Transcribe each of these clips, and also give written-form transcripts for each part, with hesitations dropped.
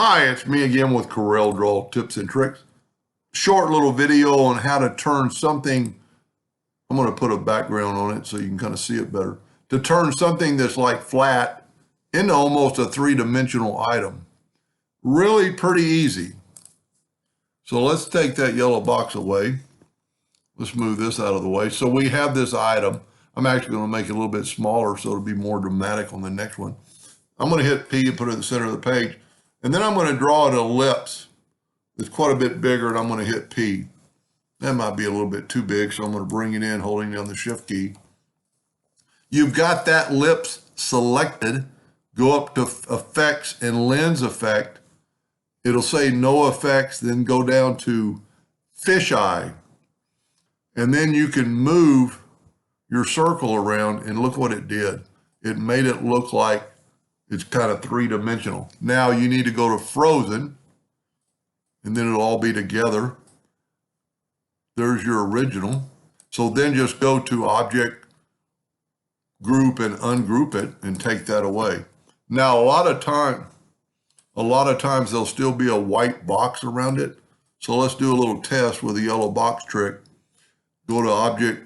Hi, it's me again with CorelDraw tips and tricks. Short little video on how to turn something. I'm going to put a background on it so you can kind of see it better. To turn something that's like flat into almost a three-dimensional item. Really pretty easy. So let's take that yellow box away. Let's move this out of the way. So we have this item. I'm actually going to make it a little bit smaller so it'll be more dramatic on the next one. I'm going to hit P and put it in the center of the page. And then I'm going to draw an ellipse that's quite a bit bigger, and I'm going to hit P. That might be a little bit too big, so I'm going to bring it in holding down the Shift key. You've got that ellipse selected. Go up to Effects and Lens Effect. It'll say No Effects, then go down to Fisheye. And then you can move your circle around, and look what it did. It made it look like it's kind of three-dimensional. Now you need to go to Frozen, and then it'll all be together. There's your original. So then just go to Object, Group, and ungroup it, and take that away. Now a lot of times there'll still be a white box around it. So let's do a little test with the yellow box trick. Go to Object,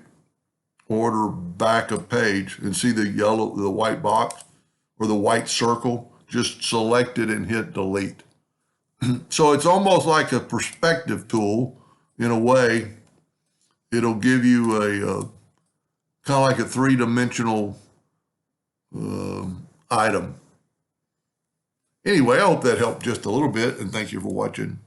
Order, Back of Page, and see the white box or the white circle. Just select it and hit Delete. So it's almost like a perspective tool in a way. It'll give you a kind of like a three-dimensional item. Anyway, I hope that helped just a little bit, and thank you for watching.